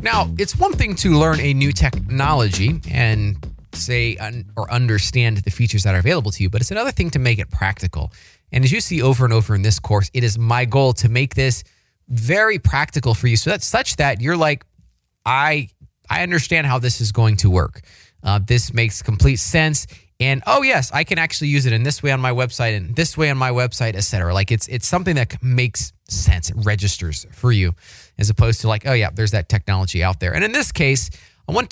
Now, it's one thing to learn a new technology and or understand the features that are available to you, but it's another thing to make it practical. And as you see over and over in this course, it is my goal to make this very practical for you, so that's such that you're like, I understand how this is going to work. This makes complete sense. And oh yes, I can actually use it in this way on my website and this way on my website, etc. Like it's something that makes sense. It registers for you, as opposed to like, oh yeah, there's that technology out there. And in this case, in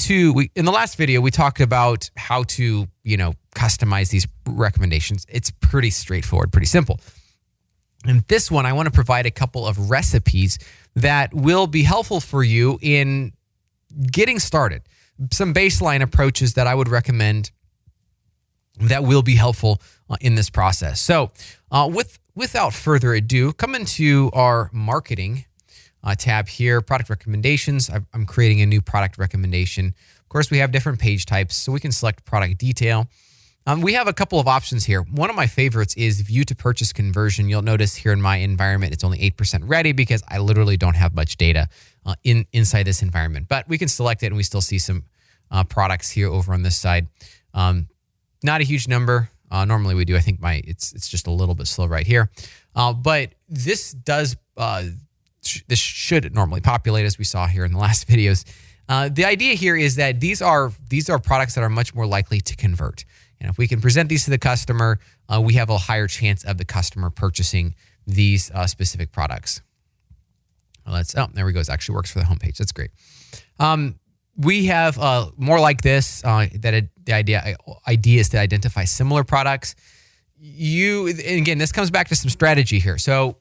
the last video, we talked about how to, customize these recommendations. It's pretty straightforward, pretty simple. In this one, I want to provide a couple of recipes that will be helpful for you in getting started. Some baseline approaches that I would recommend that will be helpful in this process. So without further ado, come into our marketing tab here, product recommendations. I'm creating a new product recommendation. Of course, we have different page types, so we can select product detail. We have a couple of options here. One of my favorites is view to purchase conversion. You'll notice here in my environment, it's only 8% ready because I literally don't have much data inside this environment. But we can select it and we still see some products here over on this side. Not a huge number. Normally we do. I think it's just a little bit slow right here. But this does, this should normally populate, as we saw here in the last videos. The idea here is that these are products that are much more likely to convert. And if we can present these to the customer, we have a higher chance of the customer purchasing these specific products. There we go. It actually works for the homepage. That's great. We have more like this. The idea is to identify similar products. And again, this comes back to some strategy here. So,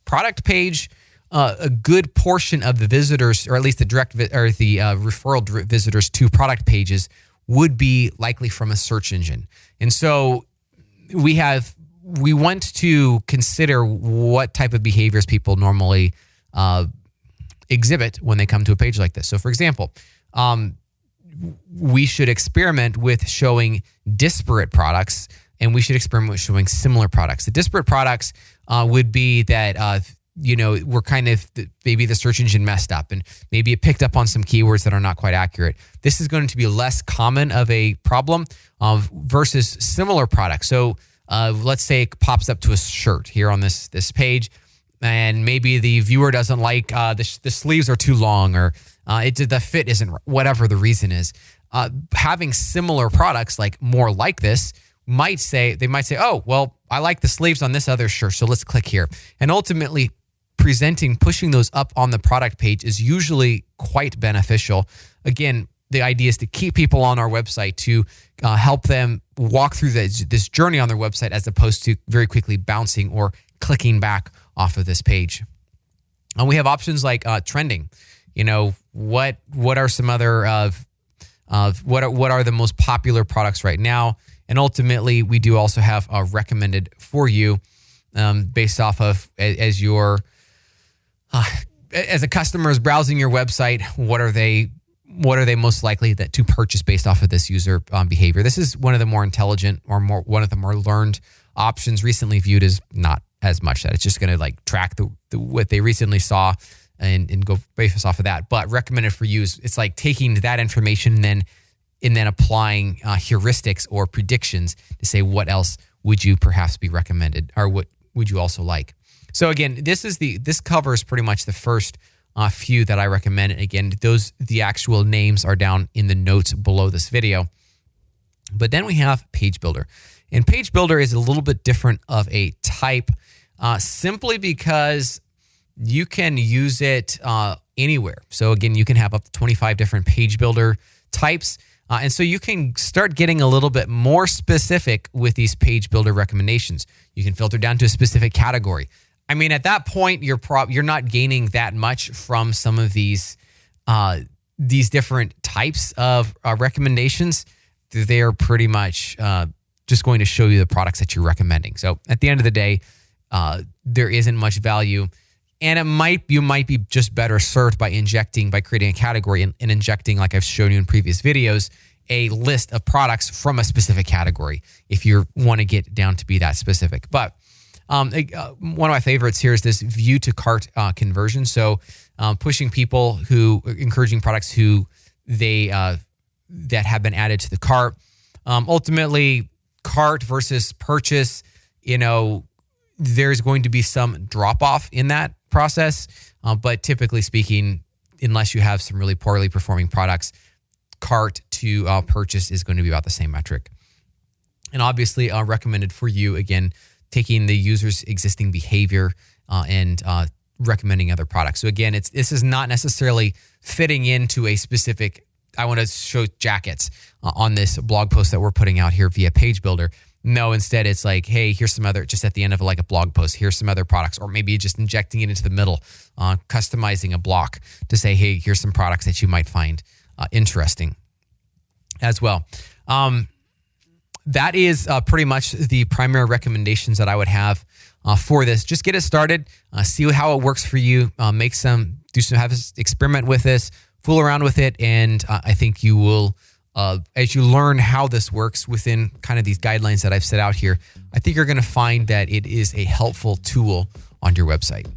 product page, a good portion of the visitors, or at least the referral visitors to product pages, would be likely from a search engine. And so we want to consider what type of behaviors people normally exhibit when they come to a page like this. So for example, we should experiment with showing disparate products, and we should experiment with showing similar products. The disparate products would be that we're kind of, maybe the search engine messed up and maybe it picked up on some keywords that are not quite accurate. This is going to be less common of a problem versus similar products. So let's say it pops up to a shirt here on this page, and maybe the viewer doesn't like the sleeves are too long, or the fit isn't, whatever the reason is. Having similar products, like more like this, they might say, oh, well, I like the sleeves on this other shirt, so let's click here. And ultimately, pushing those up on the product page is usually quite beneficial. Again, the idea is to keep people on our website, to help them walk through this journey on their website, as opposed to very quickly bouncing or clicking back off of this page. And we have options like trending. What are some other what are the most popular products right now? And ultimately, we do also have recommended for you based off of as a customer is browsing your website, what are they most likely to purchase based off of this user behavior? This is one of the more intelligent, or one of the more learned options. Recently viewed as not as much that it's just going to track what they recently saw and go based off of that. But recommended for you is, it's like taking that information and then applying heuristics or predictions to say what else would you perhaps be recommended, or what would you also like. So again, this covers pretty much the first few that I recommend. And again, the actual names are down in the notes below this video. But then we have Page Builder. And Page Builder is a little bit different of a type, simply because you can use it anywhere. So again, you can have up to 25 different Page Builder types. And so you can start getting a little bit more specific with these Page Builder recommendations. You can filter down to a specific category. I mean, at that point, you're not gaining that much from some of these different types of recommendations. They're pretty much just going to show you the products that you're recommending. So at the end of the day, there isn't much value, and you might be just better served by creating a category and injecting, like I've shown you in previous videos, a list of products from a specific category if you want to get down to be that specific. But one of my favorites here is this view to cart conversion. So pushing people who, encouraging products who that have been added to the cart. Ultimately, cart versus purchase, there's going to be some drop off in that process. But typically speaking, unless you have some really poorly performing products, cart to purchase is going to be about the same metric. And obviously recommended for you, again, taking the user's existing behavior and recommending other products. So again, this is not necessarily fitting into a specific, I want to show jackets on this blog post that we're putting out here via Page Builder. No, instead it's like, hey, here's some other, just at the end of like a blog post, here's some other products, or maybe just injecting it into the middle, customizing a block to say, hey, here's some products that you might find interesting as well. That is pretty much the primary recommendations that I would have for this. Just get it started, see how it works for you, experiment with this, fool around with it, and I think you will, as you learn how this works within kind of these guidelines that I've set out here, I think you're going to find that it is a helpful tool on your website.